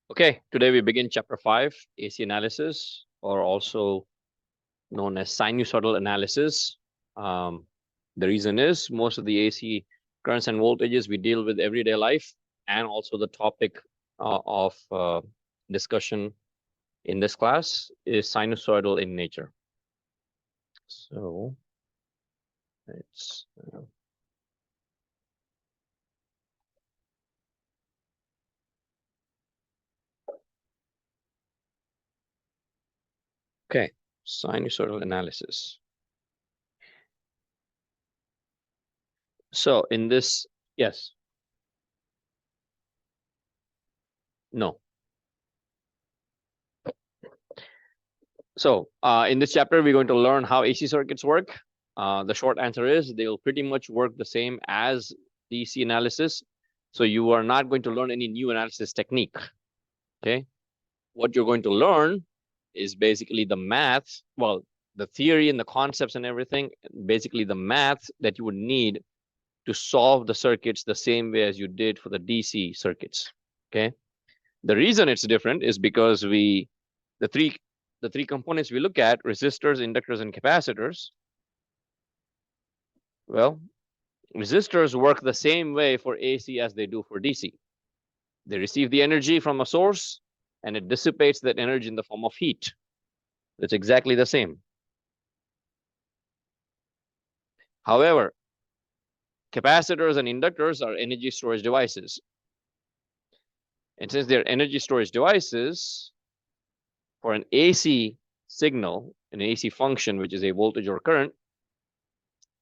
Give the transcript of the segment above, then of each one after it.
Okay, today we begin chapter 5, AC analysis, or also known as sinusoidal analysis. Um, the reason is most of the AC currents and voltages we deal with everyday life, and also the topic of discussion in this class is sinusoidal in nature. So it's okay, sinusoidal analysis. So in this, yes, no. So in this chapter, we're going to learn how AC circuits work. The short answer is they'll pretty much work the same as DC analysis. So you are not going to learn any new analysis technique. Okay. What you're going to learn is basically the math, well, the theory and the concepts and everything, basically the math that you would need to solve the circuits the same way as you did for the DC circuits. Okay. The reason it's different is because the three components we look at, resistors, inductors, and capacitors, well, resistors work the same way for AC as they do for DC. They receive the energy from a source, and it dissipates that energy in the form of heat. It's exactly the same. However, capacitors and inductors are energy storage devices. And since they're energy storage devices, for an AC signal, an AC function, which is a voltage or current,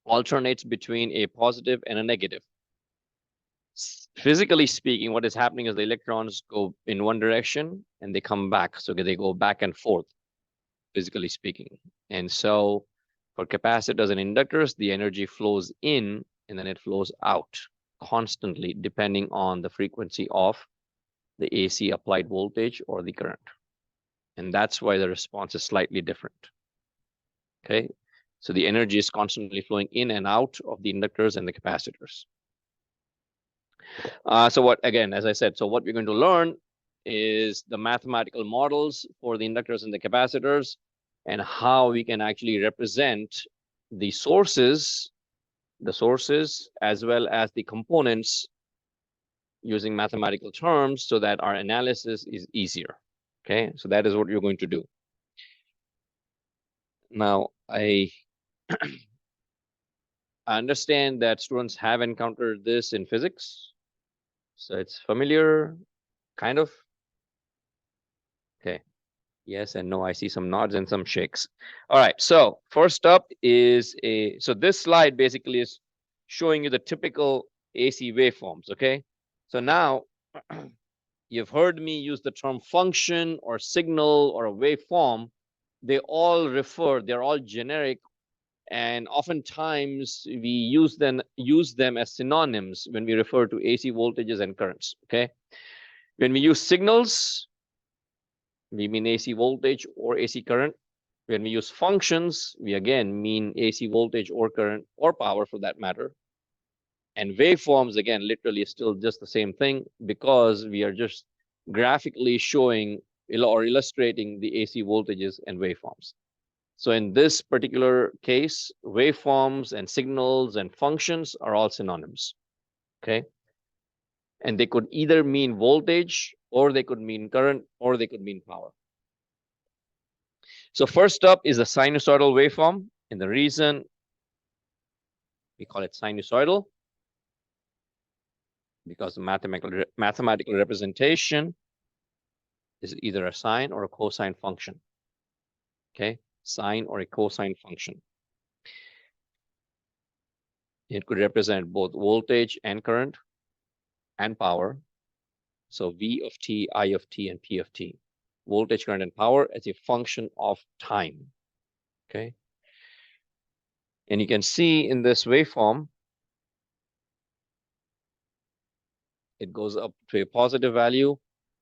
alternates between a positive and a negative. Physically speaking, what is happening is the electrons go in one direction and they come back. So they go back and forth, physically speaking. And so for capacitors and inductors, the energy flows in and then it flows out constantly, depending on the frequency of the AC applied voltage or the current. And that's why the response is slightly different. Okay. So the energy is constantly flowing in and out of the inductors and the capacitors. So what, again, as I said, so what we're going to learn is the mathematical models for the inductors and the capacitors and how we can actually represent the sources as well as the components using mathematical terms so that our analysis is easier. Okay, so that is what you're going to do. Now, I understand that students have encountered this in physics. So it's familiar, kind of. Okay. Yes and no. I see some nods and some shakes. All right. So first up is so this slide basically is showing you the typical AC waveforms. Okay. So now you've heard me use the term function or signal or a waveform. They're all generic. And oftentimes we use them as synonyms when we refer to AC voltages and currents. Okay. When we use signals, we mean AC voltage or AC current. When we use functions, we again mean AC voltage or current or power for that matter. And waveforms, again, literally is still just the same thing because we are just graphically showing or illustrating the AC voltages and waveforms. So in this particular case, waveforms and signals and functions are all synonyms. Okay. And they could either mean voltage or they could mean current or they could mean power. So first up is a sinusoidal waveform, and the reason we call it sinusoidal because the mathematical representation is either a sine or a cosine function. Okay, sine or a cosine function. It could represent both voltage and current and power. So V of t, I of t, and P of t. Voltage, current, and power as a function of time. Okay. And you can see in this waveform, it goes up to a positive value,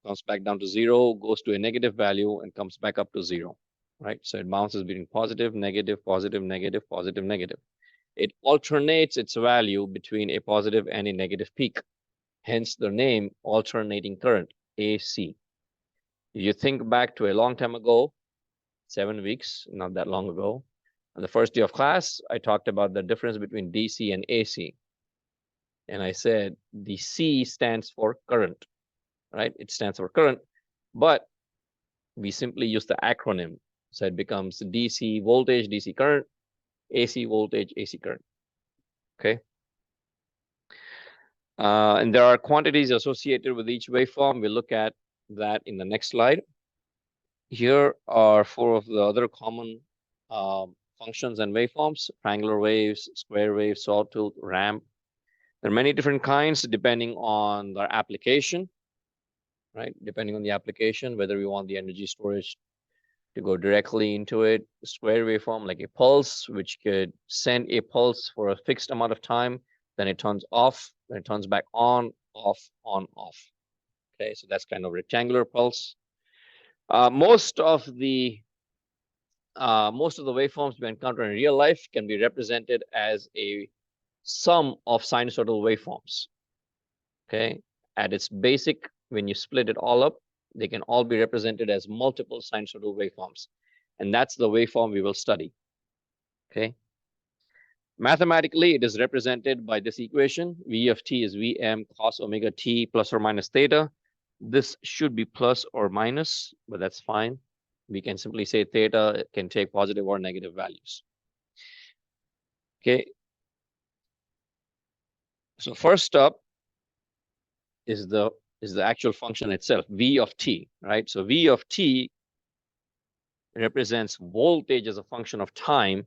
comes back down to 0, goes to a negative value, and comes back up to 0, right? So it bounces between positive, negative, positive, negative, positive, negative. It alternates its value between a positive and a negative peak. Hence the name alternating current, AC. You think back to a long time ago, 7 weeks, not that long ago. On the first day of class, I talked about the difference between DC and AC. And I said the C stands for current, right? It stands for current, but we simply use the acronym. So it becomes DC voltage, DC current, AC voltage, AC current. Okay. And there are quantities associated with each waveform. We'll look at that in the next slide. Here are 4 of the other common functions and waveforms: triangular waves, square waves, sawtooth, ramp. There are many different kinds depending on their application, right? Depending on the application, whether we want the energy storage to go directly into it. Square waveform, like a pulse, which could send a pulse for a fixed amount of time, then it turns off, then it turns back on, off, on, off. Okay, so that's kind of rectangular pulse. Most of the waveforms we encounter in real life can be represented as a sum of sinusoidal waveforms. Okay, at its basic, when you split it all up, they can all be represented as multiple sinusoidal waveforms. And that's the waveform we will study. Okay. Mathematically, it is represented by this equation. V of t is Vm cos omega t plus or minus theta. This should be plus or minus, but that's fine. We can simply say theta can take positive or negative values. Okay. So first up is the actual function itself, V of t, right? So V of t represents voltage as a function of time,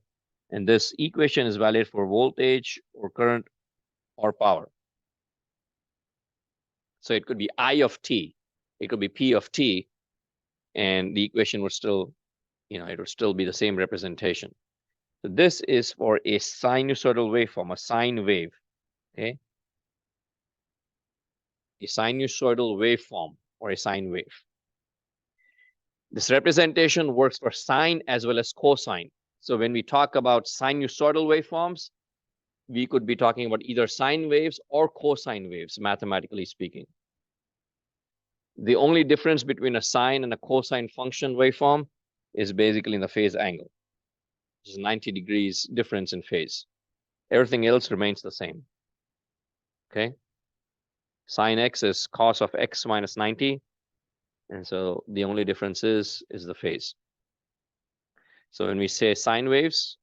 and this equation is valid for voltage or current or power. So it could be I of t, it could be P of t, and the equation would still, it would still be the same representation. So this is for a sinusoidal waveform, a sine wave, okay? A sinusoidal waveform or a sine wave. This representation works for sine as well as cosine. So when we talk about sinusoidal waveforms, we could be talking about either sine waves or cosine waves, mathematically speaking. The only difference between a sine and a cosine function waveform is basically in the phase angle. There's 90 degrees difference in phase. Everything else remains the same. Okay. Sine x is cos of x minus 90. And so the only difference is the phase. So when we say sine waves,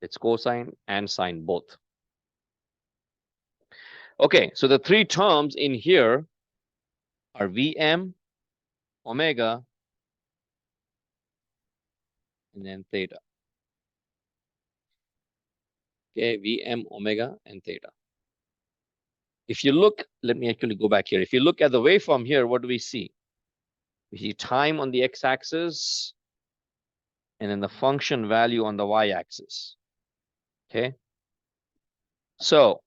it's cosine and sine both. Okay, so the 3 terms in here are Vm, omega, and then theta. Okay, Vm, omega, and theta. If you look, let me actually go back here. If you look at the waveform here, what do we see? We see time on the x-axis, and then the function value on the y-axis. Okay. So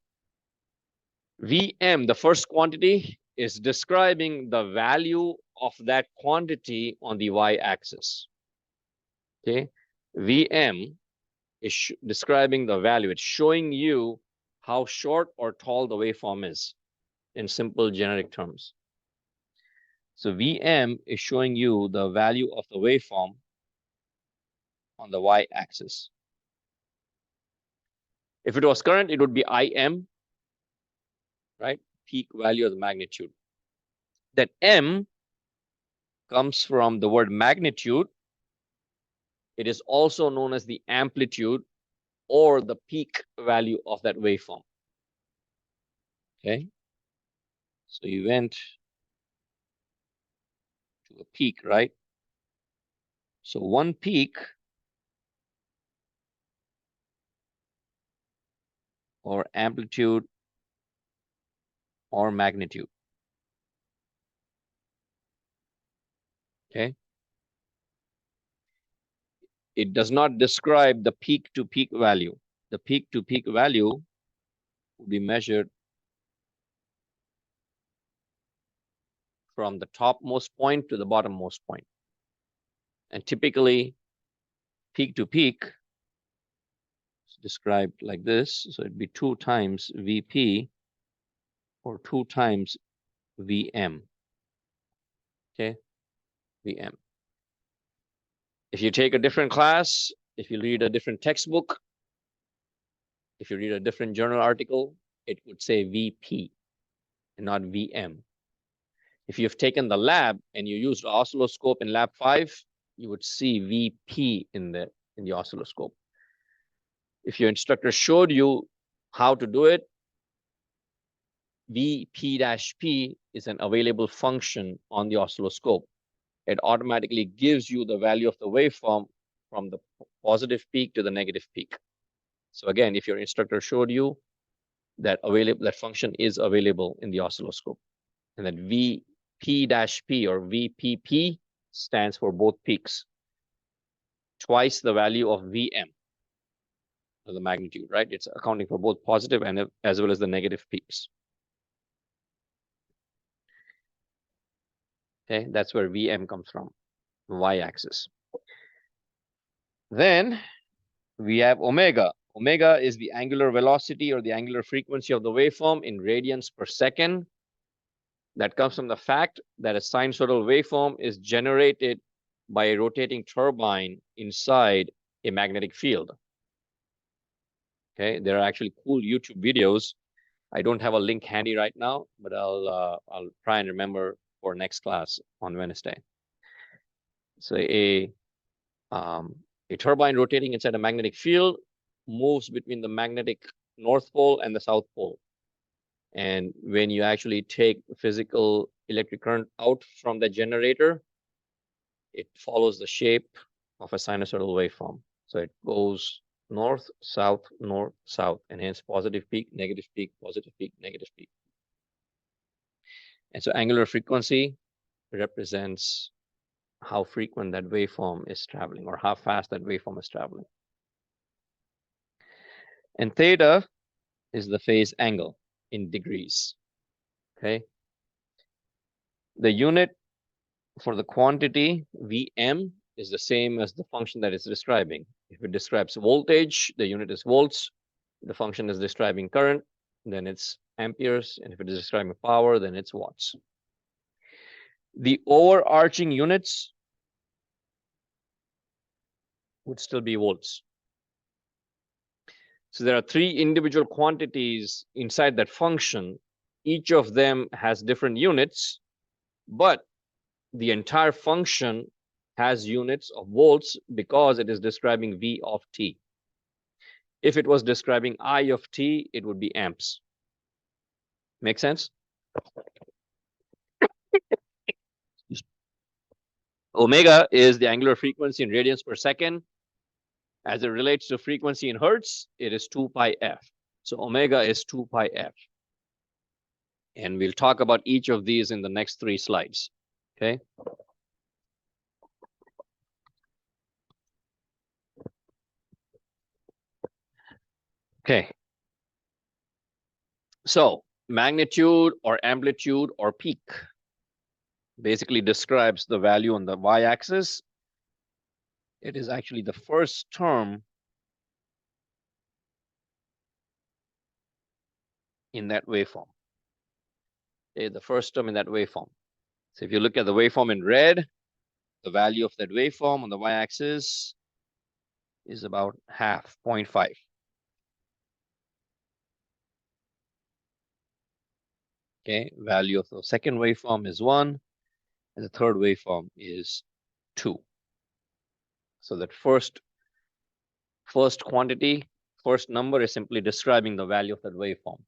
Vm, the first quantity, is describing the value of that quantity on the y-axis. Okay. Vm is describing the value. It's showing you how short or tall the waveform is in simple generic terms. So Vm is showing you the value of the waveform on the y-axis. If it was current, it would be Im, right? Peak value of the magnitude. That M comes from the word magnitude. It is also known as the amplitude or the peak value of that waveform. Okay. So you went to a peak, right? So one peak or amplitude or magnitude. Okay. It does not describe the peak to peak value. The peak to peak value will be measured from the topmost point to the bottommost point. And typically, peak to peak is described like this. So it'd be 2 times Vp or 2 times Vm. Okay. Vm. If you take a different class, if you read a different textbook, if you read a different journal article, it would say VP and not VM. If you've taken the lab and you used oscilloscope in lab 5, you would see VP in the oscilloscope. If your instructor showed you how to do it, VP-P is an available function on the oscilloscope. It automatically gives you the value of the waveform from the positive peak to the negative peak. So again, if your instructor showed you that function is available in the oscilloscope, and that VP-P or VPP stands for both peaks, twice the value of VM, or the magnitude, right? It's accounting for both positive and as well as the negative peaks. Okay, that's where VM comes from, y-axis. Then we have omega. Omega is the angular velocity or the angular frequency of the waveform in radians per second. That comes from the fact that a sinusoidal waveform is generated by a rotating turbine inside a magnetic field. Okay, there are actually cool YouTube videos. I don't have a link handy right now, but I'll try and remember for next class on Wednesday. So a turbine rotating inside a magnetic field moves between the magnetic North Pole and the South Pole. And when you actually take physical electric current out from the generator, it follows the shape of a sinusoidal waveform. So it goes north, south, and hence positive peak, negative peak, positive peak, negative peak. And so angular frequency represents how frequent that waveform is traveling or how fast that waveform is traveling. And theta is the phase angle in degrees. Okay. The unit for the quantity Vm is the same as the function that it's describing. If it describes voltage, the unit is volts. If the function is describing current, then it's amperes. And if it is describing power, then it's watts. The overarching units would still be volts. So there are 3 individual quantities inside that function. Each of them has different units, but the entire function has units of volts because it is describing V of t. If it was describing I of t, it would be amps. Make sense? Omega is the angular frequency in radians per second. As it relates to frequency in hertz, it is 2 pi f. So omega is 2 pi f. And we'll talk about each of these in the next 3 slides. Okay. Okay. So magnitude or amplitude or peak basically describes the value on the y-axis. It is actually the first term in that waveform. Okay, the first term in that waveform. So if you look at the waveform in red, the value of that waveform on the y-axis is about half, 0.5. Okay, value of the second waveform is 1, and the third waveform is 2. So that first quantity, first number is simply describing the value of that waveform.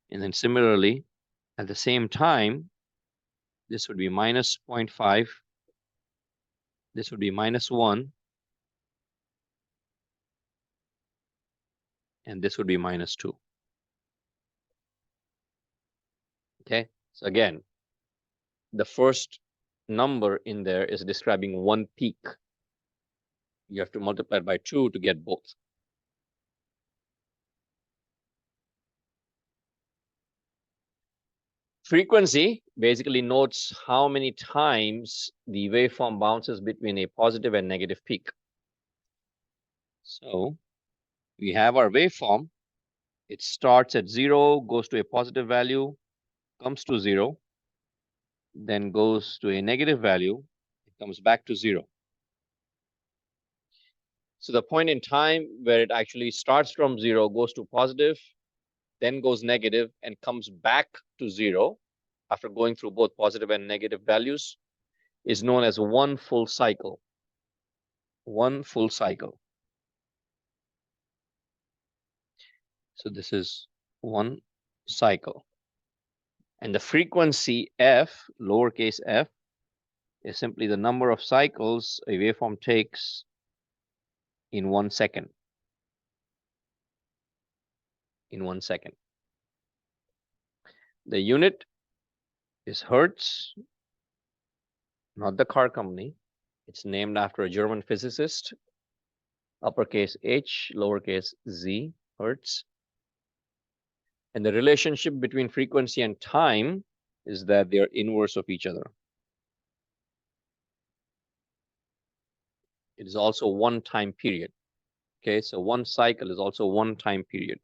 And then similarly, at the same time, this would be minus 0.5. This would be minus 1. And this would be minus 2. Okay, so again, the first number in there is describing one peak. You have to multiply it by 2 to get both. Frequency basically notes how many times the waveform bounces between a positive and negative peak. So we have our waveform. It starts at 0, goes to a positive value, comes to 0. then goes to a negative value, it comes back to 0. So the point in time where it actually starts from 0, goes to positive, then goes negative, and comes back to 0 after going through both positive and negative values is known as one full cycle. One full cycle. So this is one cycle. And the frequency f, lowercase f, is simply the number of cycles a waveform takes in 1 second. In 1 second. The unit is Hertz, not the car company. It's named after a German physicist, uppercase H, lowercase z, Hertz. And the relationship between frequency and time is that they are inverse of each other. It is also one time period. Okay, so one cycle is also one time period.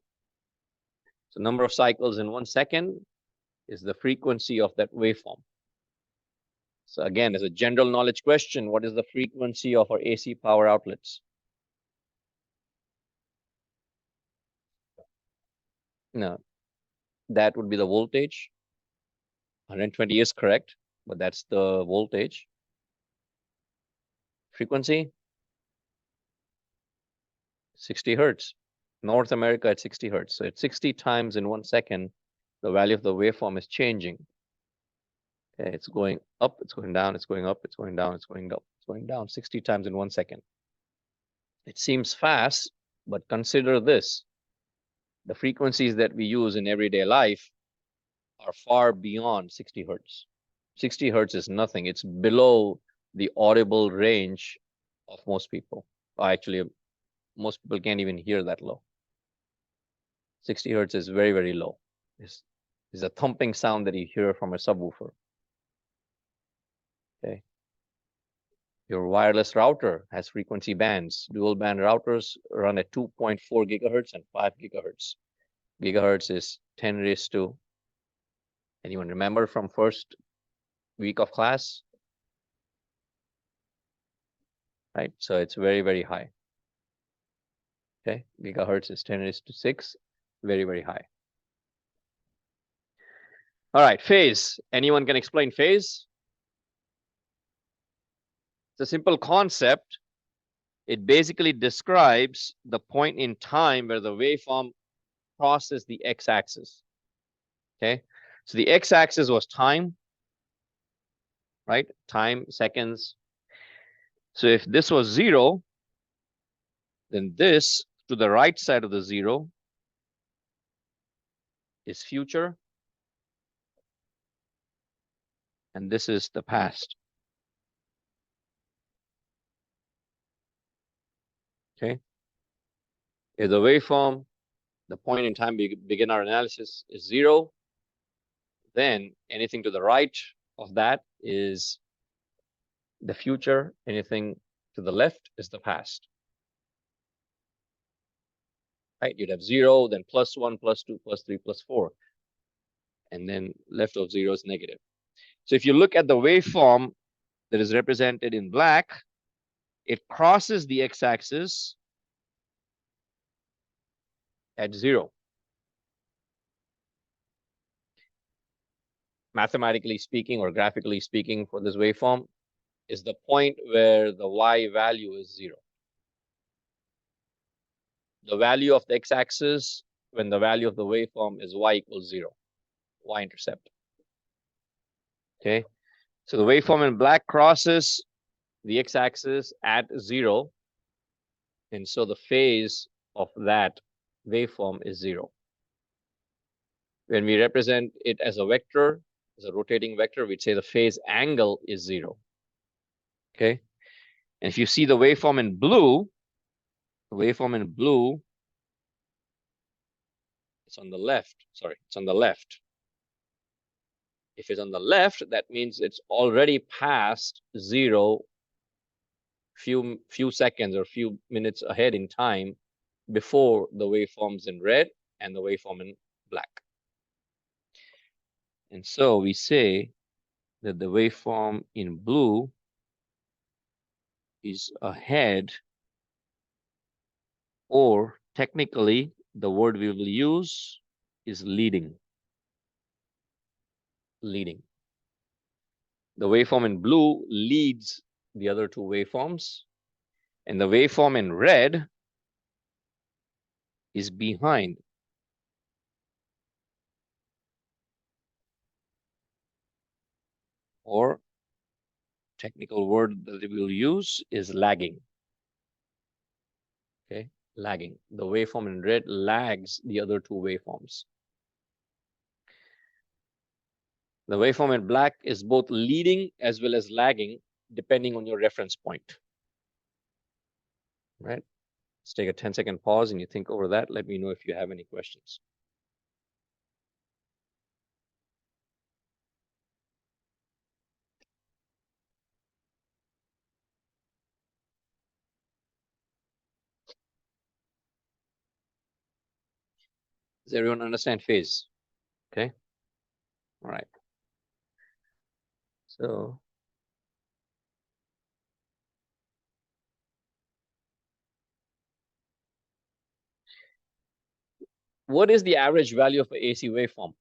So number of cycles in 1 second is the frequency of that waveform. So again, as a general knowledge question, what is the frequency of our AC power outlets? No, that would be the voltage. 120 is correct, but that's the voltage. Frequency? 60 hertz. North America at 60 hertz. So at 60 times in 1 second, the value of the waveform is changing. Okay, it's going up, it's going down, it's going up, it's going down, it's going up, it's going down 60 times in 1 second. It seems fast, but consider this. The frequencies that we use in everyday life are far beyond 60 hertz. 60 hertz is nothing. It's below the audible range of most people. Actually, most people can't even hear that low. 60 hertz is very, very low. It's a thumping sound that you hear from a subwoofer. Okay. Your wireless router has frequency bands. Dual band routers run at 2.4 gigahertz and 5 gigahertz. Gigahertz is 10 raised to, anyone remember from first week of class? Right, so it's very, very high. Okay, gigahertz is 10 raised to 6, very, very high. All right, phase. Anyone can explain phase? It's a simple concept. It basically describes the point in time where the waveform crosses the x-axis. Okay, so the x-axis was time, right? Time, seconds. So if this was 0, then this to the right side of the 0 is future, and this is the past. Okay. If the waveform, the point in time we begin our analysis is 0, then anything to the right of that is the future. Anything to the left is the past. Right? You'd have 0, then +1, +2, +3, +4. And then left of 0 is negative. So if you look at the waveform that is represented in black, it crosses the x-axis at 0. Mathematically speaking or graphically speaking for this waveform is the point where the y value is 0. The value of the x-axis when the value of the waveform is y equals 0, y-intercept. Okay, so the waveform in black crosses the x-axis at 0, and so the phase of that waveform is 0. When we represent it as a vector, as a rotating vector, we'd say the phase angle is 0. Okay, and if you see the waveform in blue, it's on the left. Sorry, it's on the left. If it's on the left, that means it's already past 0 few seconds or few minutes ahead in time before the waveforms in red and the waveform in black. And so we say that the waveform in blue is ahead, or technically the word we will use is leading. Leading. The waveform in blue leads the other two waveforms, and the waveform in red is behind. Or technical word that we will use is lagging. Okay, lagging. The waveform in red lags the other two waveforms. The waveform in black is both leading as well as lagging, depending on your reference point. Right? Let's take a 10-second pause and you think over that. Let me know if you have any questions. Does everyone understand phase? Okay. All right. So what is the average value of an AC waveform?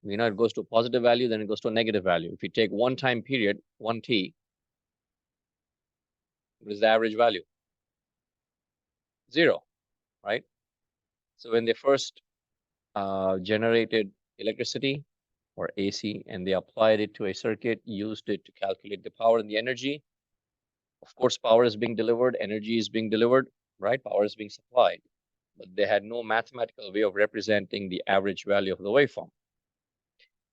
We know it goes to a positive value, then it goes to a negative value. If you take one time period, 1t, what is the average value? 0, right? So when they first generated electricity or AC and they applied it to a circuit, used it to calculate the power and the energy, of course, power is being delivered, energy is being delivered, right? Power is being supplied, but they had no mathematical way of representing the average value of the waveform.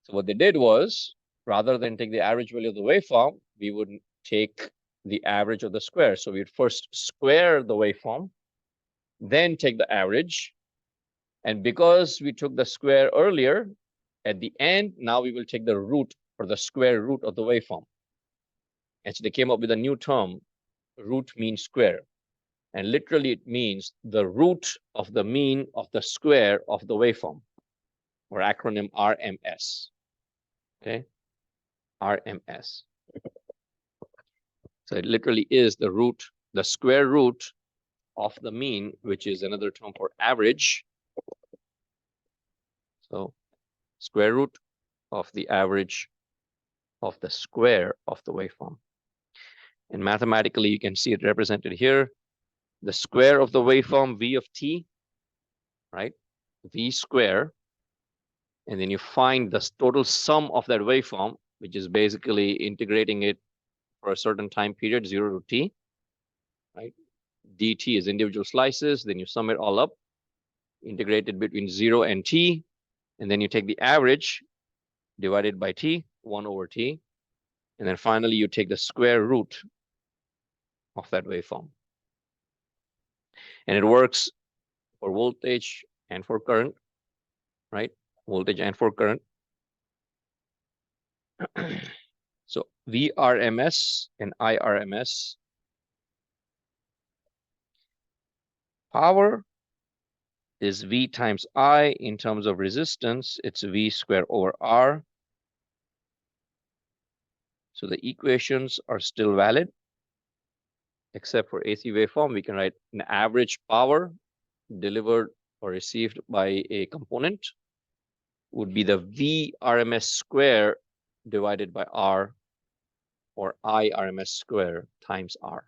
So what they did was, rather than take the average value of the waveform, we would take the average of the square. So we'd first square the waveform, then take the average. And because we took the square earlier, at the end, now we will take the root or the square root of the waveform. And so they came up with a new term. Root means square. And literally it means the root of the mean of the square of the waveform, or acronym RMS. Okay, RMS. So it literally is the root, the square root of the mean, which is another term for average. So square root of the average of the square of the waveform. And mathematically, you can see it represented here. The square of the waveform V of t, right? V square. And then you find the total sum of that waveform, which is basically integrating it for a certain time period, 0 to t, right? dt is individual slices. Then you sum it all up, integrate it between 0 and t. And then you take the average divided by t, 1 over t. And then finally, you take the square root of that waveform. And it works for voltage and for current, right? Voltage and for current. So VRMS and IRMS. Power is V times I. In terms of resistance, it's V squared over R. So the equations are still valid, except for AC waveform. We can write an average power delivered or received by a component would be the V RMS square divided by R, or I RMS square times R.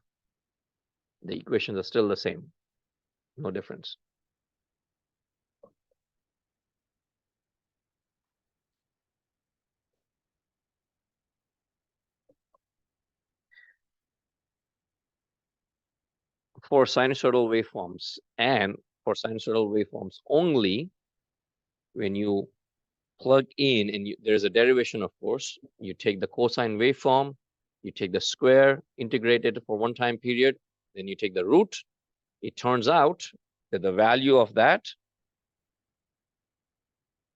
The equations are still the same, no difference. For sinusoidal waveforms and for sinusoidal waveforms only, when you plug in, and there's a derivation, of course, you take the cosine waveform, you take the square, integrate it for one time period, then you take the root. It turns out that the value of that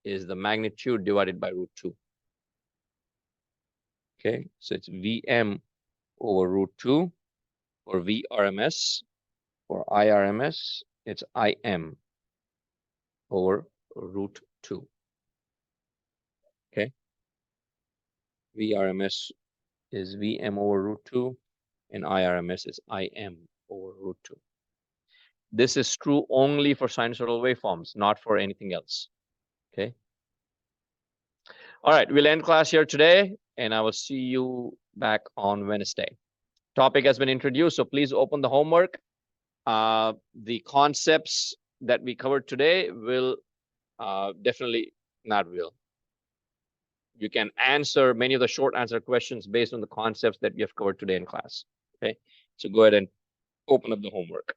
is the magnitude divided by root 2. Okay, so it's Vm over root 2 for VRMS. For IRMS, it's Im over root 2. Okay, VRMS is VM over root 2, and IRMS is IM over root 2. This is true only for sinusoidal waveforms, not for anything else. Okay. All right, we'll end class here today, and I will see you back on Wednesday. Topic has been introduced, so please open the homework. The concepts that we covered today will definitely not will. You can answer many of the short answer questions based on the concepts that we have covered today in class. Okay, so go ahead and open up the homework.